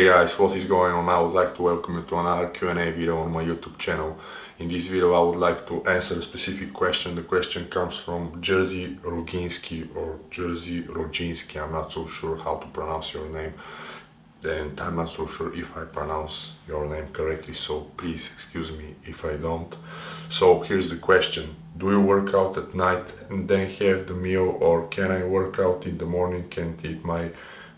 guys, what is going on? I would like to welcome you to another Q&A video on my YouTube channel. In this video I would like to answer a specific question. The question comes from JERZY ROGINSKI or JERZY ROGINSKI. I'm not so sure how to pronounce your name, and I'm not so sure if I pronounce your name correctly, so please excuse me if I don't. So here's the question: do you work out at night and then have the meal, or can I work out in the morning and eat my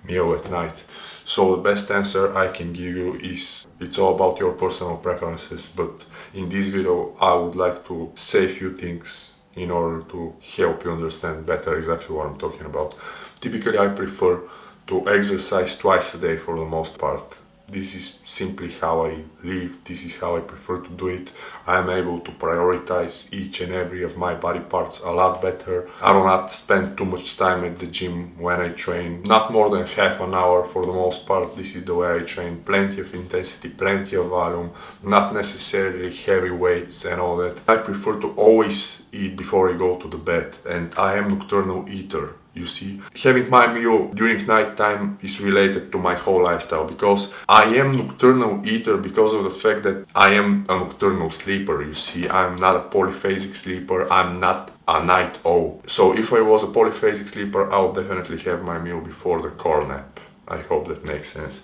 meal at night? So the best answer I can give you is it's all about your personal preferences, but in this video I would like to say a few things in order to help you understand better exactly what I'm talking about. Typically I prefer to exercise twice a day for the most part. This is simply how I live, this is how I prefer to do it. I'm able to prioritize each and every of my body parts a lot better. I do not spend too much time at the gym when I train, not more than half an hour for the most part. This is the way I train, plenty of intensity, plenty of volume, not necessarily heavy weights and all that. I prefer to always eat before I go to the bed, and I am a nocturnal eater. You see, having my meal during night time is related to my whole lifestyle, because I am nocturnal eater because of the fact that I am a nocturnal sleeper. You see, I'm not a polyphasic sleeper, I'm not a night owl. So if I was a polyphasic sleeper, I would definitely have my meal before the core nap. I hope that makes sense.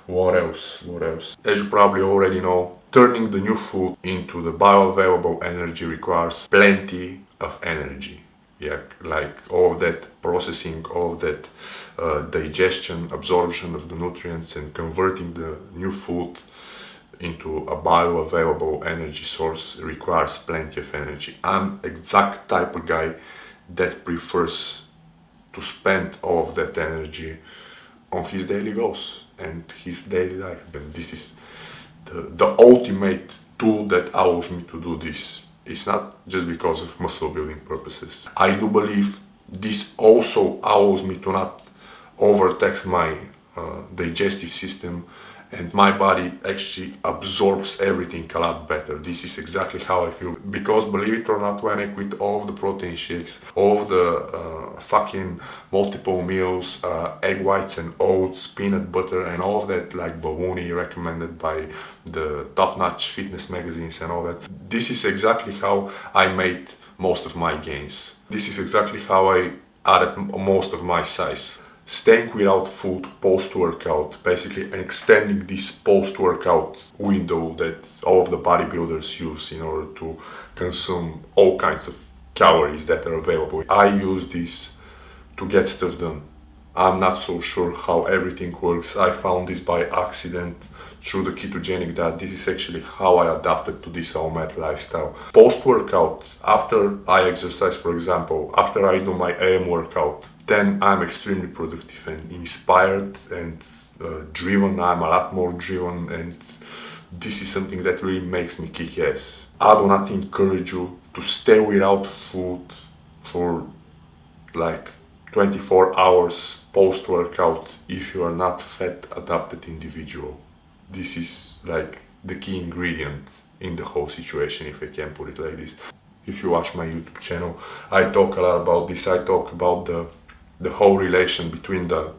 What else? As you probably already know, turning the new food into the bioavailable energy requires plenty of energy. Yeah, like all of that processing, all of that digestion, absorption of the nutrients, and converting the new food into a bioavailable energy source requires plenty of energy. I'm exact type of guy that prefers to spend all of that energy on his daily goals and his daily life. And this is the ultimate tool that allows me to do this. It's not just because of muscle building purposes. I do believe this also allows me to not overtax my digestive system, and my body actually absorbs everything a lot better. This is exactly how I feel, because believe it or not, when I quit all of the protein shakes, all of the fucking multiple meals, egg whites and oats, peanut butter and all of that like baloney recommended by the top-notch fitness magazines and all that, this is exactly how I made most of my gains. This is exactly how I added most of my size. Staying without food post-workout, basically extending this post-workout window that all of the bodybuilders use in order to consume all kinds of calories that are available. I use this to get stuff done. I'm not so sure how everything works. I found this by accident through the ketogenic diet. This is actually how I adapted to this Omad lifestyle. Post-workout, after I exercise, for example, after I do my AM workout, then I'm extremely productive and inspired and driven. I'm a lot more driven, and this is something that really makes me kick ass. I do not encourage you to stay without food for like 24 hours post-workout if you are not a fat adapted individual. This is like the key ingredient in the whole situation, if I can put it like this. If you watch my YouTube channel, I talk a lot about this. I talk about the whole relation between the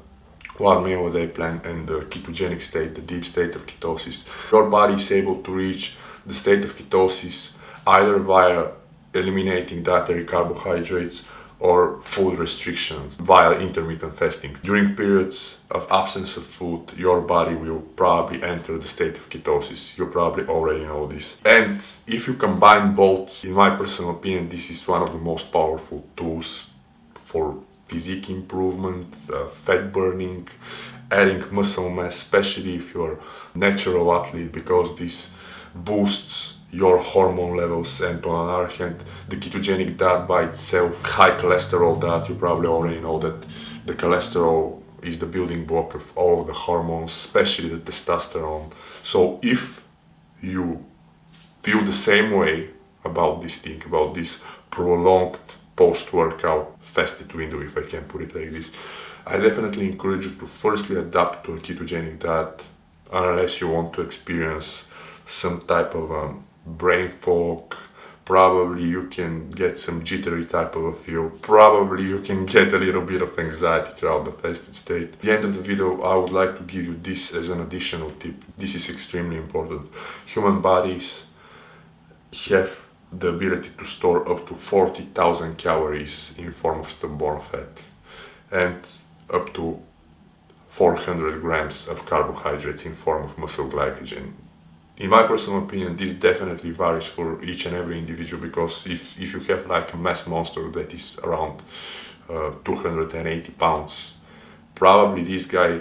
1 meal a day plan and the ketogenic state, the deep state of ketosis. Your body is able to reach the state of ketosis either via eliminating dietary carbohydrates or food restrictions via intermittent fasting. During periods of absence of food, your body will probably enter the state of ketosis. You probably already know this. And if you combine both, in my personal opinion, this is one of the most powerful tools for physique improvement, fat burning, adding muscle mass, especially if you're a natural athlete, because this boosts your hormone levels. And on the other hand, the ketogenic diet by itself, high cholesterol diet, you probably already know that the cholesterol is the building block of all of the hormones, especially the testosterone. So if you feel the same way about this thing, about this prolonged post-workout fasted window, if I can put it like this, I definitely encourage you to firstly adapt to a ketogenic diet, unless you want to experience some type of brain fog, probably you can get some jittery type of a feel, probably you can get a little bit of anxiety throughout the fasted state. At the end of the video, I would like to give you this as an additional tip. This is extremely important. Human bodies have the ability to store up to 40,000 calories in form of stubborn fat and up to 400 grams of carbohydrates in form of muscle glycogen. In my personal opinion, this definitely varies for each and every individual, because if you have like a mass monster that is around 280 pounds, probably this guy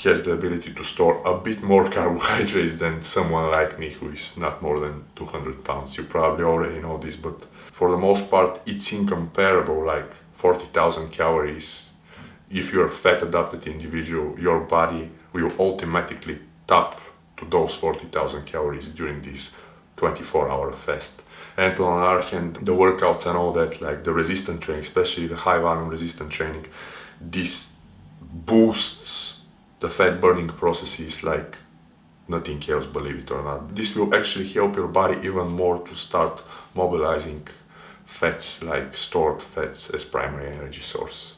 has the ability to store a bit more carbohydrates than someone like me who is not more than 200 pounds. You probably already know this, but for the most part it's incomparable, like 40,000 calories. If you're a fat adapted individual, your body will automatically tap to those 40,000 calories during this 24-hour fast. And on the other hand, the workouts and all that, like the resistance training, especially the high volume resistance training, this boosts the fat burning processes like nothing else, believe it or not. This will actually help your body even more to start mobilizing fats, like stored fats, as primary energy source.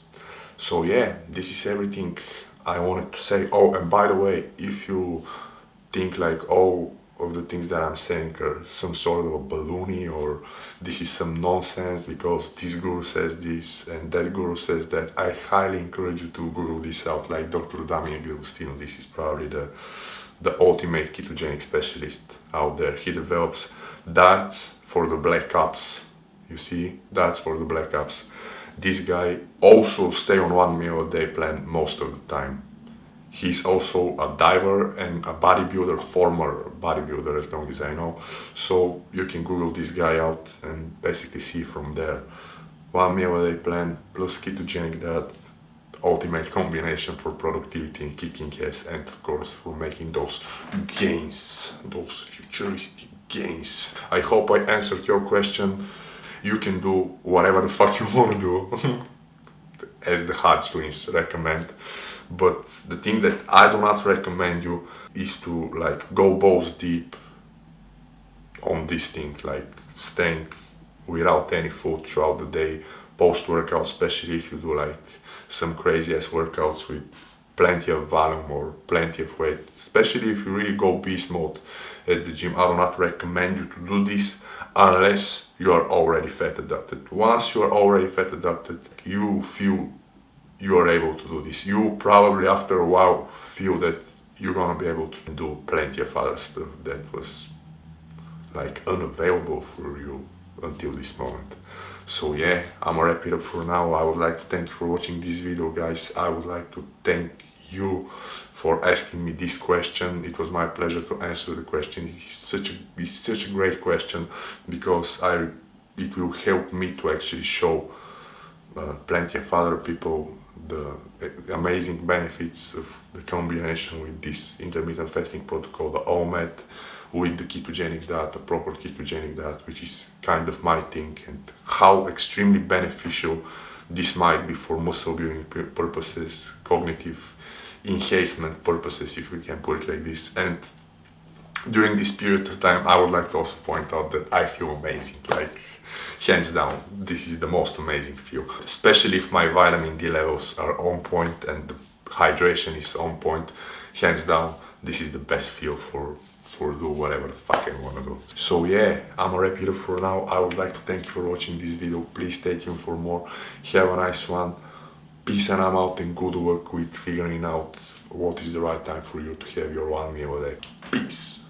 So yeah, this is everything I wanted to say. Oh, and by the way, if you think like all of the things that I'm saying are some sort of a baloney, or this is some nonsense because this guru says this and that guru says that, I highly encourage you to Google this out, like Dr. Damian Agustino. This is probably the ultimate ketogenic specialist out there. He develops diets for the black ops. You see, diets for the black ops. This guy also stay on 1 meal a day plan most of the time. He's also a diver and a bodybuilder, former bodybuilder as long as I know. So you can Google this guy out and basically see from there. 1 meal a day plan plus ketogenic diet, ultimate combination for productivity and kicking ass, and of course for making those gains, those futuristic gains. I hope I answered your question. You can do whatever the fuck you want to do, as the Hodge twins recommend. But the thing that I do not recommend you is to like go balls deep on this thing, like staying without any food throughout the day, post-workout, especially if you do like some crazy ass workouts with plenty of volume or plenty of weight, especially if you really go beast mode at the gym. I do not recommend you to do this unless you are already fat adapted. Once you are already fat adapted, you feel you are able to do this. You probably after a while feel that you're gonna be able to do plenty of other stuff that was like unavailable for you until this moment. So yeah, I'm gonna wrap it up for now. I would like to thank you for watching this video, guys. I would like to thank you for asking me this question. It was my pleasure to answer the question. It's such a great question, because it will help me to actually show plenty of other people the amazing benefits of the combination with this intermittent fasting protocol, the Omad, with the ketogenic diet, the proper ketogenic diet, which is kind of my thing, and how extremely beneficial this might be for muscle building purposes, cognitive enhancement purposes, if we can put it like this. And during this period of time, I would like to also point out that I feel amazing, like hands down, this is the most amazing feel, especially if my vitamin D levels are on point and the hydration is on point. Hands down, this is the best feel for do whatever the fuck I want to do. So yeah, I'm gonna wrap it up for now. I would like to thank you for watching this video. Please stay tuned for more. Have a nice one. Peace, and I'm out, and good luck with figuring out what is the right time for you to have your 1 meal a day. Peace.